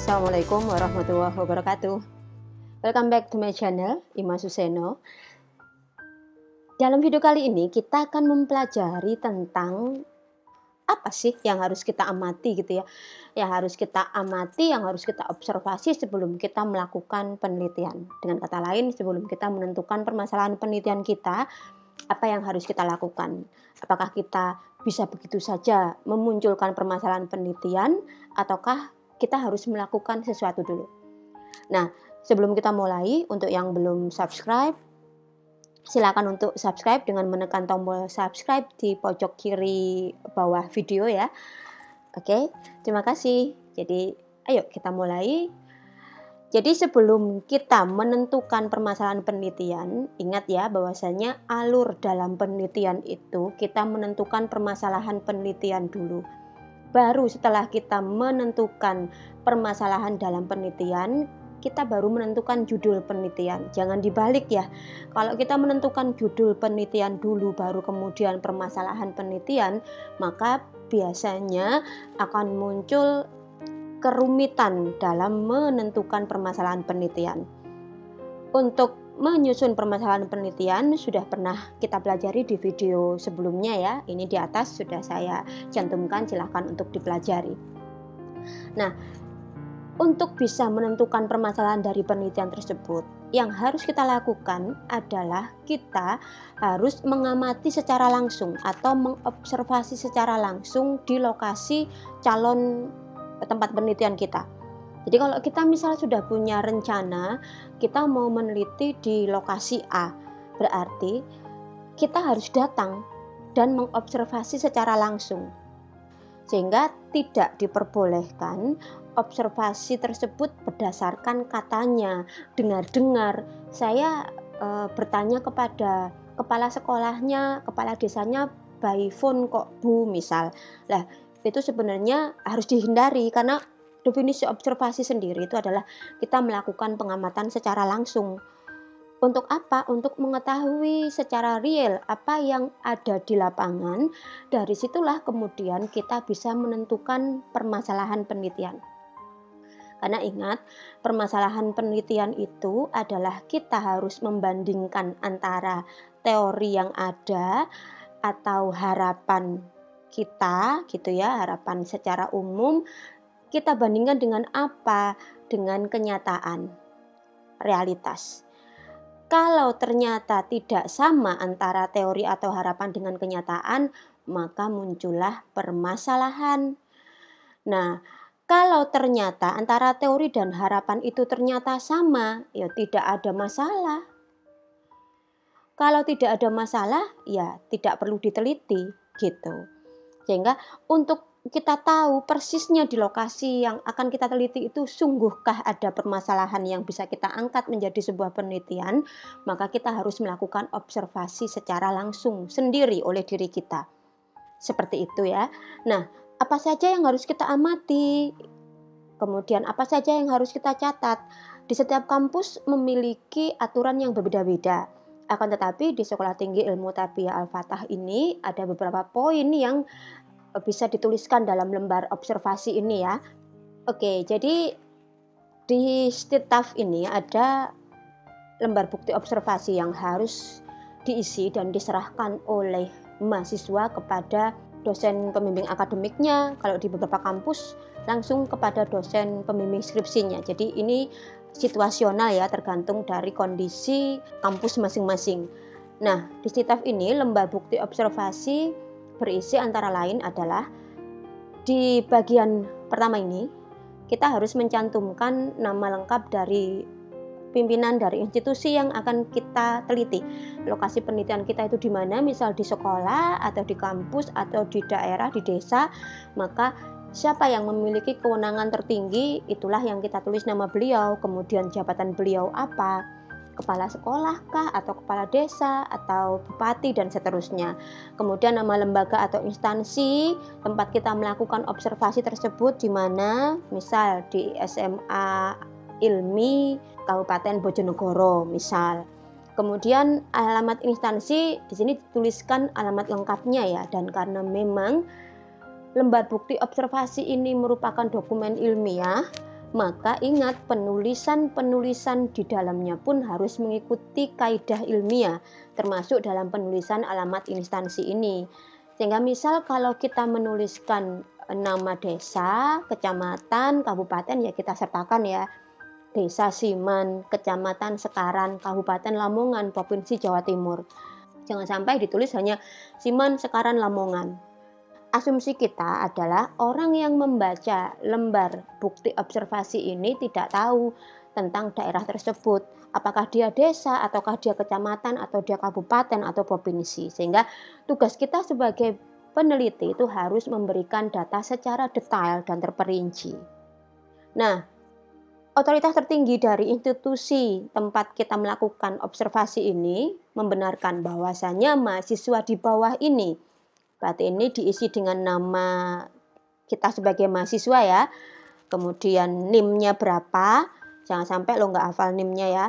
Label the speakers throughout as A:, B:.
A: Assalamualaikum warahmatullahi wabarakatuh. Welcome back to my channel, Ima Suseno. Dalam video kali ini kita akan mempelajari tentang apa sih yang harus kita amati gitu ya. Yang harus kita amati, yang harus kita observasi sebelum kita melakukan penelitian. Dengan kata lain, sebelum kita menentukan permasalahan penelitian kita, apa yang harus kita lakukan? Apakah kita bisa begitu saja memunculkan permasalahan penelitian, ataukah kita harus melakukan sesuatu dulu? Nah, sebelum kita mulai, untuk yang belum subscribe, silakan untuk subscribe dengan menekan tombol subscribe di pojok kiri bawah video ya. Oke, terima kasih. Jadi, ayo kita mulai. Jadi sebelum kita menentukan permasalahan penelitian, ingat ya bahwasanya alur dalam penelitian itu kita menentukan permasalahan penelitian dulu. Baru setelah kita menentukan permasalahan dalam penelitian, kita baru menentukan judul penelitian. Jangan dibalik ya. Kalau kita menentukan judul penelitian dulu baru kemudian permasalahan penelitian, maka biasanya akan muncul kerumitan dalam menentukan permasalahan penelitian. Untuk menyusun permasalahan penelitian sudah pernah kita pelajari di video sebelumnya ya. Ini di atas sudah saya cantumkan, silahkan untuk dipelajari. Nah, untuk bisa menentukan permasalahan dari penelitian tersebut, yang harus kita lakukan adalah kita harus mengamati secara langsung atau mengobservasi secara langsung di lokasi calon tempat penelitian kita. Jadi kalau kita misalnya sudah punya rencana, kita mau meneliti di lokasi A, berarti kita harus datang dan mengobservasi secara langsung. Sehingga tidak diperbolehkan observasi tersebut berdasarkan katanya, dengar-dengar. Saya bertanya kepada kepala sekolahnya, kepala desanya, by phone kok Bu misal. Lah, itu sebenarnya harus dihindari karena definisi observasi sendiri itu adalah kita melakukan pengamatan secara langsung. Untuk apa? Untuk mengetahui secara real apa yang ada di lapangan. Dari situlah kemudian kita bisa menentukan permasalahan penelitian. Karena ingat, permasalahan penelitian itu adalah kita harus membandingkan antara teori yang ada atau harapan kita gitu ya, harapan secara umum kita bandingkan dengan apa? Dengan kenyataan, realitas. Kalau ternyata tidak sama antara teori atau harapan dengan kenyataan, maka muncullah permasalahan. Nah, kalau ternyata antara teori dan harapan itu ternyata sama, ya tidak ada masalah. Kalau tidak ada masalah, ya tidak perlu diteliti gitu. Sehingga untuk kita tahu persisnya di lokasi yang akan kita teliti itu sungguhkah ada permasalahan yang bisa kita angkat menjadi sebuah penelitian, maka kita harus melakukan observasi secara langsung sendiri oleh diri kita. Seperti itu ya. Nah, apa saja yang harus kita amati? Kemudian apa saja yang harus kita catat? Di setiap kampus memiliki aturan yang berbeda-beda. Akan tetapi di Sekolah Tinggi Ilmu Tarbiyah Al-Fatah ini ada beberapa poin yang bisa dituliskan dalam lembar observasi ini ya. Oke, jadi di Stitaf ini ada lembar bukti observasi yang harus diisi dan diserahkan oleh mahasiswa kepada dosen pembimbing akademiknya. Kalau di beberapa kampus langsung kepada dosen pembimbing skripsinya. Jadi ini situasional ya, tergantung dari kondisi kampus masing-masing. Nah, di Stitaf ini lembar bukti observasi berisi antara lain adalah di bagian pertama ini kita harus mencantumkan nama lengkap dari pimpinan dari institusi yang akan kita teliti. Lokasi penelitian kita itu di mana, misal di sekolah atau di kampus atau di daerah, di desa, maka siapa yang memiliki kewenangan tertinggi itulah yang kita tulis nama beliau, kemudian jabatan beliau apa, kepala sekolah kah, atau kepala desa, atau bupati, dan seterusnya. Kemudian nama lembaga atau instansi tempat kita melakukan observasi tersebut di mana, misal di SMA Ilmi Kabupaten Bojonegoro misal. Kemudian alamat instansi di sini dituliskan alamat lengkapnya ya, dan karena memang lembar bukti observasi ini merupakan dokumen ilmiah, maka ingat penulisan-penulisan di dalamnya pun harus mengikuti kaidah ilmiah, termasuk dalam penulisan alamat instansi ini. Sehingga misal kalau kita menuliskan nama desa, kecamatan, kabupaten, ya kita sertakan ya. Desa Siman, Kecamatan Sekaran, Kabupaten Lamongan, Provinsi Jawa Timur. Jangan sampai ditulis hanya Siman, Sekaran, Lamongan. Asumsi kita adalah orang yang membaca lembar bukti observasi ini tidak tahu tentang daerah tersebut. Apakah dia desa, ataukah dia kecamatan, atau dia kabupaten, atau provinsi. Sehingga tugas kita sebagai peneliti itu harus memberikan data secara detail dan terperinci. Nah, otoritas tertinggi dari institusi tempat kita melakukan observasi ini membenarkan bahwasannya mahasiswa di bawah ini, berarti ini diisi dengan nama kita sebagai mahasiswa ya, kemudian NIM-nya berapa, jangan sampai lo nggak hafal NIM-nya ya.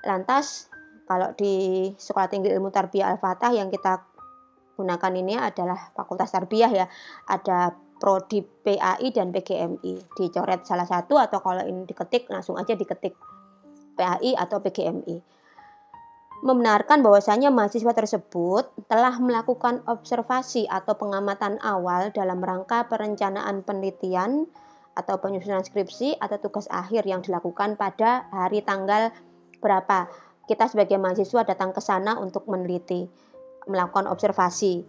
A: Lantas kalau di Sekolah Tinggi Ilmu Tarbiyah Al-Fatah yang kita gunakan ini adalah Fakultas Tarbiyah ya, ada Prodi PAI dan PGMI, dicoret salah satu, atau kalau ini diketik langsung aja diketik PAI atau PGMI. Membenarkan bahwasanya mahasiswa tersebut telah melakukan observasi atau pengamatan awal dalam rangka perencanaan penelitian atau penyusunan skripsi atau tugas akhir yang dilakukan pada hari tanggal berapa. Kita sebagai mahasiswa datang ke sana untuk meneliti, melakukan observasi.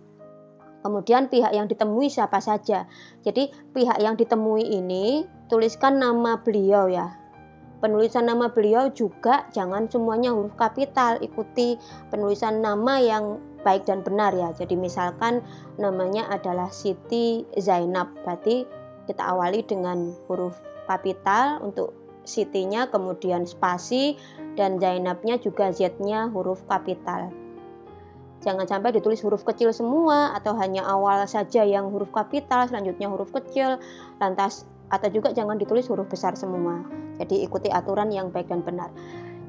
A: Kemudian pihak yang ditemui siapa saja. Jadi pihak yang ditemui ini tuliskan nama beliau ya. Penulisan nama beliau juga jangan semuanya huruf kapital, ikuti penulisan nama yang baik dan benar ya. Jadi misalkan namanya adalah Siti Zainab, berarti kita awali dengan huruf kapital untuk Sitinya, kemudian spasi, dan Zainabnya juga Z-nya huruf kapital. Jangan sampai ditulis huruf kecil semua, atau hanya awal saja yang huruf kapital, selanjutnya huruf kecil, lantas atau juga jangan ditulis huruf besar semua. Jadi ikuti aturan yang baik dan benar.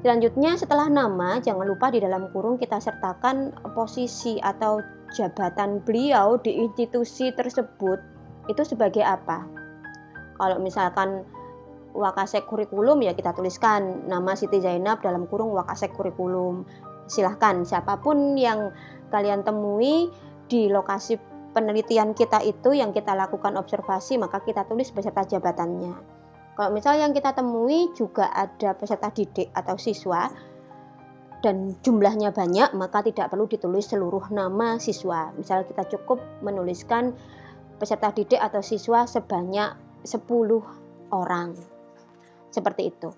A: Selanjutnya setelah nama, jangan lupa di dalam kurung kita sertakan posisi atau jabatan beliau di institusi tersebut itu sebagai apa. Kalau misalkan Wakasek Kurikulum ya kita tuliskan nama Siti Zainab dalam kurung Wakasek Kurikulum. Silahkan siapapun yang kalian temui di lokasi penelitian kita itu yang kita lakukan observasi, maka kita tulis beserta jabatannya. Kalau misal yang kita temui juga ada peserta didik atau siswa dan jumlahnya banyak, maka tidak perlu ditulis seluruh nama siswa. Misal kita cukup menuliskan peserta didik atau siswa sebanyak 10 orang. Seperti itu.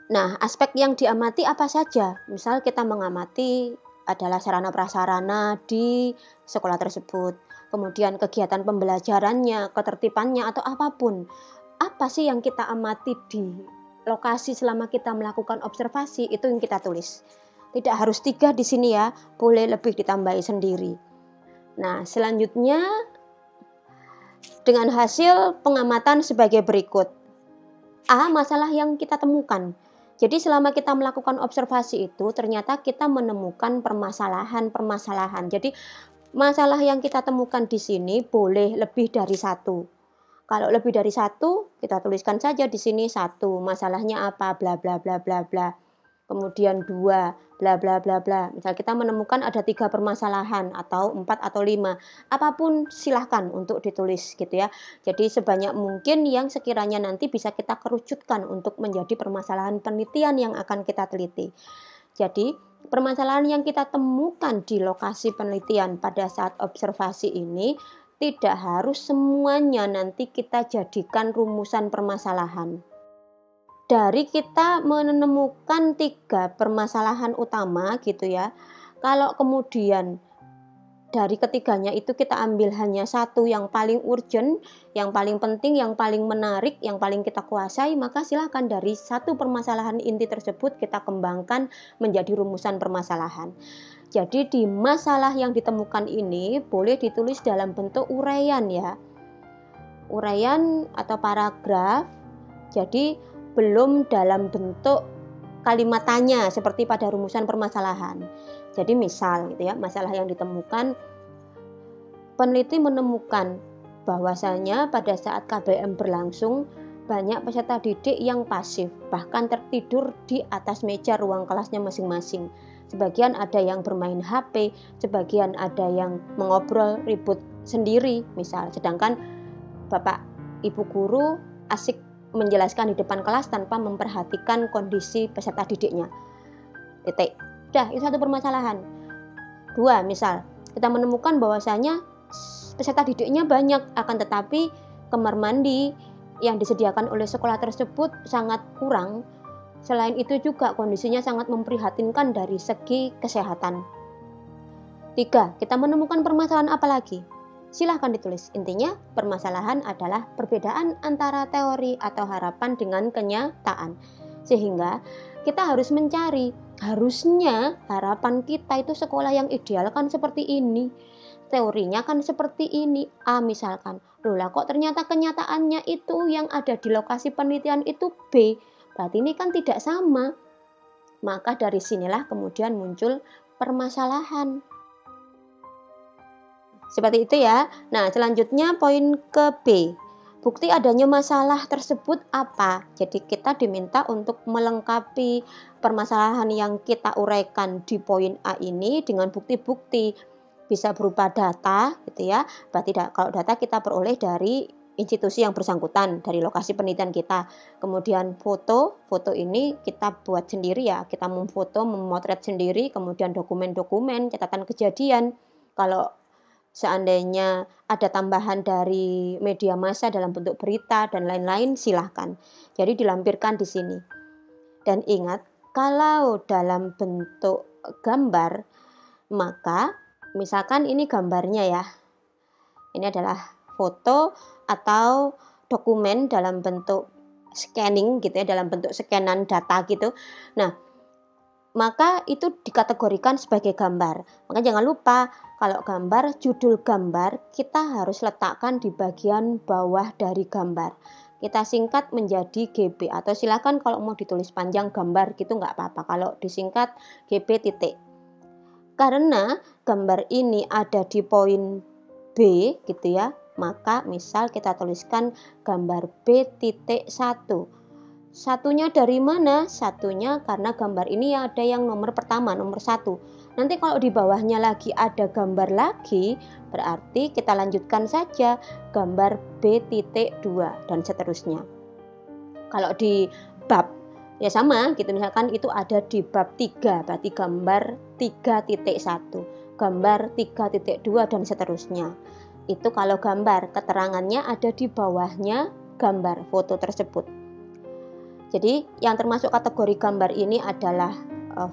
A: Nah, aspek yang diamati apa saja? Misal kita mengamati adalah sarana prasarana di sekolah tersebut, kemudian kegiatan pembelajarannya, ketertibannya, atau apapun. Apa sih yang kita amati di lokasi selama kita melakukan observasi, itu yang kita tulis. Tidak harus 3 di sini ya, boleh lebih ditambahi sendiri. Nah, selanjutnya dengan hasil pengamatan sebagai berikut. A, masalah yang kita temukan. Jadi selama kita melakukan observasi itu ternyata kita menemukan permasalahan-permasalahan. Jadi masalah yang kita temukan di sini boleh lebih dari 1. Kalau lebih dari 1, kita tuliskan saja di sini 1. Masalahnya apa? Bla bla bla bla bla. Kemudian 2, bla bla bla bla. Misal kita menemukan ada 3 permasalahan atau 4 atau 5. Apapun silahkan untuk ditulis gitu ya. Jadi sebanyak mungkin yang sekiranya nanti bisa kita kerucutkan untuk menjadi permasalahan penelitian yang akan kita teliti. Jadi permasalahan yang kita temukan di lokasi penelitian pada saat observasi ini tidak harus semuanya nanti kita jadikan rumusan permasalahan. Dari kita menemukan 3 permasalahan utama gitu ya, kalau kemudian dari ketiganya itu kita ambil hanya 1 yang paling urgent, yang paling penting, yang paling menarik, yang paling kita kuasai, maka silakan dari 1 permasalahan inti tersebut kita kembangkan menjadi rumusan permasalahan. Jadi di masalah yang ditemukan ini boleh ditulis dalam bentuk uraian ya, uraian atau paragraf. Jadi belum dalam bentuk kalimat tanya seperti pada rumusan permasalahan. Jadi misal gitu ya, masalah yang ditemukan, peneliti menemukan bahwasanya pada saat KBM berlangsung banyak peserta didik yang pasif, bahkan tertidur di atas meja ruang kelasnya masing-masing. Sebagian ada yang bermain HP, sebagian ada yang mengobrol ribut sendiri misal, sedangkan Bapak Ibu guru asik menjelaskan di depan kelas tanpa memperhatikan kondisi peserta didiknya. Titik. Udah, itu satu permasalahan. Dua, misal kita menemukan bahwasanya peserta didiknya banyak, akan tetapi kamar mandi yang disediakan oleh sekolah tersebut sangat kurang. Selain itu juga kondisinya sangat memprihatinkan dari segi kesehatan. 3. Kita menemukan permasalahan apa lagi? Silahkan ditulis. Intinya permasalahan adalah perbedaan antara teori atau harapan dengan kenyataan. Sehingga kita harus mencari, harusnya harapan kita itu sekolah yang ideal kan seperti ini. Teorinya kan seperti ini, A misalkan. Loh lah kok ternyata kenyataannya itu yang ada di lokasi penelitian itu B. Berarti ini kan tidak sama. Maka dari sinilah kemudian muncul permasalahan. Seperti itu ya. Nah, selanjutnya poin ke B. Bukti adanya masalah tersebut apa? Jadi kita diminta untuk melengkapi permasalahan yang kita uraikan di poin A ini dengan bukti-bukti. Bisa berupa data gitu ya. Berarti kalau data kita peroleh dari institusi yang bersangkutan, dari lokasi penelitian kita. Kemudian foto ini kita buat sendiri ya. Kita memfoto, memotret sendiri, kemudian dokumen-dokumen, catatan kejadian. Kalau seandainya ada tambahan dari media massa dalam bentuk berita dan lain-lain, silahkan. Jadi dilampirkan di sini. Dan ingat, kalau dalam bentuk gambar, maka misalkan ini gambarnya ya. Ini adalah foto atau dokumen dalam bentuk scanning gitu ya, dalam bentuk scanan data gitu. Nah, maka itu dikategorikan sebagai gambar. Maka jangan lupa kalau gambar, judul gambar kita harus letakkan di bagian bawah dari gambar. Kita singkat menjadi GB atau silakan kalau mau ditulis panjang gambar gitu nggak apa-apa. Kalau disingkat GB titik. Karena gambar ini ada di poin B gitu ya, maka misal kita tuliskan gambar B.1. Satunya dari mana? Satunya karena gambar ini ada yang nomor pertama, nomor 1. Nanti kalau di bawahnya lagi ada gambar lagi, berarti kita lanjutkan saja gambar B.2 dan seterusnya. Kalau di bab ya sama gitu, misalkan itu ada di bab 3, berarti gambar 3.1, gambar 3.2 dan seterusnya. Itu kalau gambar, keterangannya ada di bawahnya gambar foto tersebut. Jadi yang termasuk kategori gambar ini adalah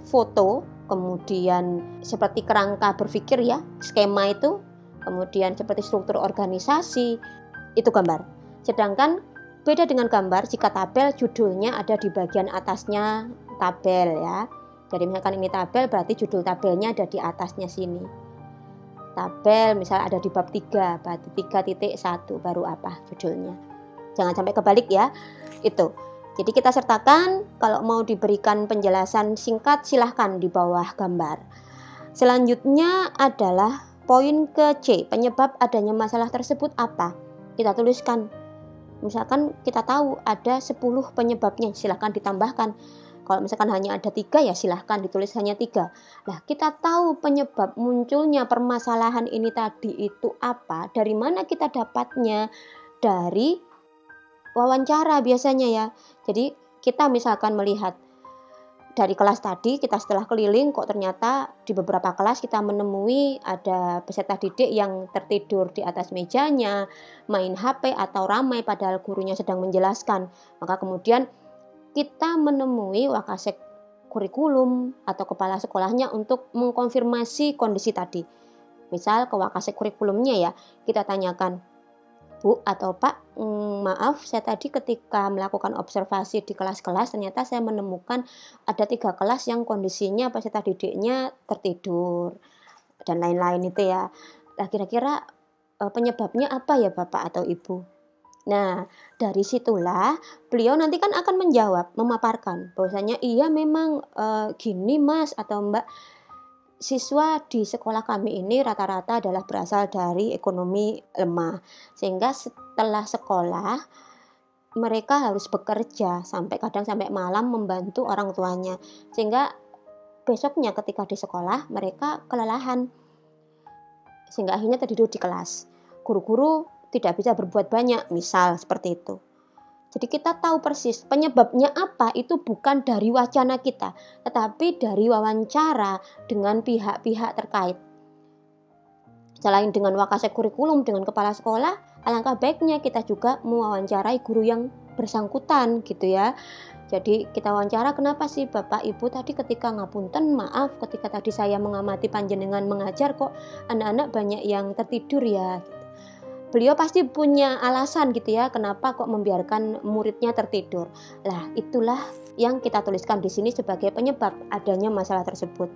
A: foto, kemudian seperti kerangka berpikir ya, skema itu, kemudian seperti struktur organisasi, itu gambar. Sedangkan beda dengan gambar jika tabel judulnya ada di bagian atasnya tabel ya. Jadi misalkan ini tabel berarti judul tabelnya ada di atasnya sini. Tabel misal ada di bab 3, berarti 3.1 baru apa judulnya. Jangan sampai kebalik ya. Itu. Jadi kita sertakan, kalau mau diberikan penjelasan singkat silahkan di bawah gambar. Selanjutnya adalah poin ke C, penyebab adanya masalah tersebut apa? Kita tuliskan. Misalkan kita tahu ada 10 penyebabnya, silahkan ditambahkan. Kalau misalkan hanya ada 3 ya silahkan ditulis hanya 3. Nah, kita tahu penyebab munculnya permasalahan ini tadi itu apa? Dari mana kita dapatnya? Dari wawancara biasanya ya. Jadi kita misalkan melihat dari kelas tadi, kita setelah keliling kok ternyata di beberapa kelas kita menemui ada peserta didik yang tertidur di atas mejanya, main HP atau ramai padahal gurunya sedang menjelaskan. Maka kemudian kita menemui wakasek kurikulum atau kepala sekolahnya untuk mengkonfirmasi kondisi tadi. Misal ke wakasek kurikulumnya ya, kita tanyakan, Bu atau Pak, maaf saya tadi ketika melakukan observasi di kelas-kelas ternyata saya menemukan ada 3 kelas yang kondisinya peserta didiknya tertidur dan lain-lain itu ya. Nah kira-kira penyebabnya apa ya Bapak atau Ibu? Nah dari situlah beliau nanti kan akan menjawab, memaparkan bahwasanya iya memang gini Mas atau Mbak. Siswa di sekolah kami ini rata-rata adalah berasal dari ekonomi lemah. Sehingga setelah sekolah mereka harus bekerja kadang sampai malam membantu orang tuanya, sehingga besoknya ketika di sekolah mereka kelelahan, sehingga akhirnya tertidur di kelas. Guru-guru tidak bisa berbuat banyak, misal seperti itu. Jadi kita tahu persis penyebabnya apa, itu bukan dari wacana kita, tetapi dari wawancara dengan pihak-pihak terkait. Selain dengan wakasek kurikulum, dengan kepala sekolah, alangkah baiknya kita juga mewawancarai guru yang bersangkutan gitu ya. Jadi kita wawancara, kenapa sih Bapak Ibu tadi ketika ngapunten, maaf ketika tadi saya mengamati panjenengan mengajar kok anak-anak banyak yang tertidur ya. Beliau pasti punya alasan gitu ya, kenapa kok membiarkan muridnya tertidur. Lah, itulah yang kita tuliskan di sini sebagai penyebab adanya masalah tersebut.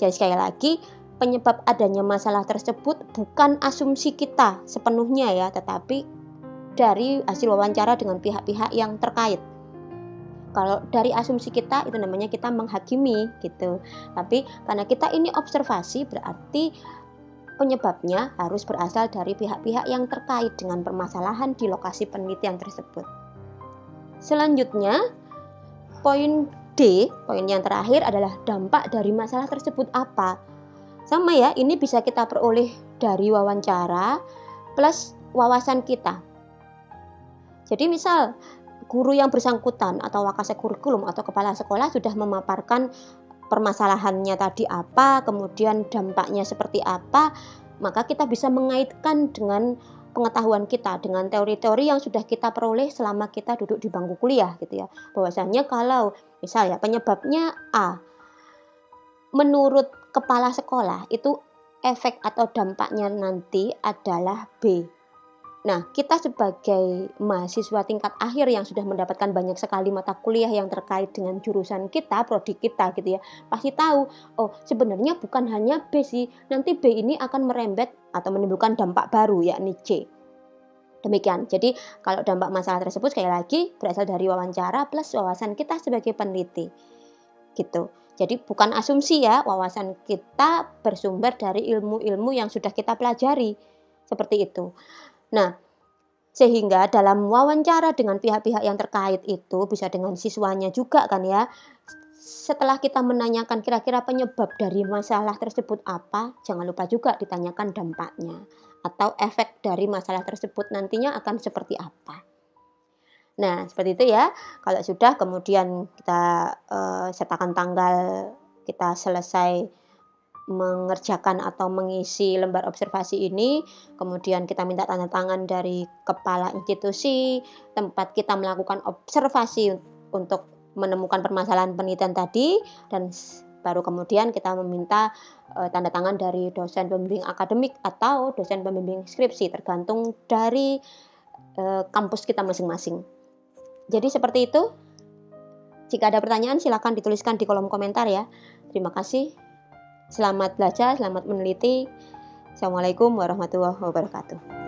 A: Jadi sekali lagi, penyebab adanya masalah tersebut bukan asumsi kita sepenuhnya ya, tetapi dari hasil wawancara dengan pihak-pihak yang terkait. Kalau dari asumsi kita, itu namanya kita menghakimi gitu. Tapi karena kita ini observasi, berarti penyebabnya harus berasal dari pihak-pihak yang terkait dengan permasalahan di lokasi penelitian tersebut. Selanjutnya, poin D, poin yang terakhir adalah dampak dari masalah tersebut apa. Sama ya, ini bisa kita peroleh dari wawancara plus wawasan kita. Jadi misal guru yang bersangkutan atau wakasek kurikulum atau kepala sekolah sudah memaparkan permasalahannya tadi apa, kemudian dampaknya seperti apa, maka kita bisa mengaitkan dengan pengetahuan kita, dengan teori-teori yang sudah kita peroleh selama kita duduk di bangku kuliah gitu ya. Bahwasanya kalau misalnya penyebabnya A, menurut kepala sekolah itu efek atau dampaknya nanti adalah B. Nah, kita sebagai mahasiswa tingkat akhir yang sudah mendapatkan banyak sekali mata kuliah yang terkait dengan jurusan kita, prodi kita gitu ya, pasti tahu, oh sebenarnya bukan hanya B sih, nanti B ini akan merembet atau menimbulkan dampak baru yakni C. Demikian, jadi kalau dampak masalah tersebut sekali lagi berasal dari wawancara plus wawasan kita sebagai peneliti gitu. Jadi bukan asumsi ya, wawasan kita bersumber dari ilmu-ilmu yang sudah kita pelajari, seperti itu. Nah, sehingga dalam wawancara dengan pihak-pihak yang terkait itu bisa dengan siswanya juga kan ya. Setelah kita menanyakan kira-kira penyebab dari masalah tersebut apa, jangan lupa juga ditanyakan dampaknya atau efek dari masalah tersebut nantinya akan seperti apa. Nah, seperti itu ya. Kalau sudah kemudian kita sertakan tanggal kita selesai mengerjakan atau mengisi lembar observasi ini, kemudian kita minta tanda tangan dari kepala institusi tempat kita melakukan observasi untuk menemukan permasalahan penelitian tadi, dan baru kemudian kita meminta tanda tangan dari dosen pembimbing akademik atau dosen pembimbing skripsi, tergantung dari kampus kita masing-masing. Jadi seperti itu. Jika ada pertanyaan silakan dituliskan di kolom komentar ya. Terima kasih. Selamat belajar, selamat meneliti. Assalamualaikum warahmatullahi wabarakatuh.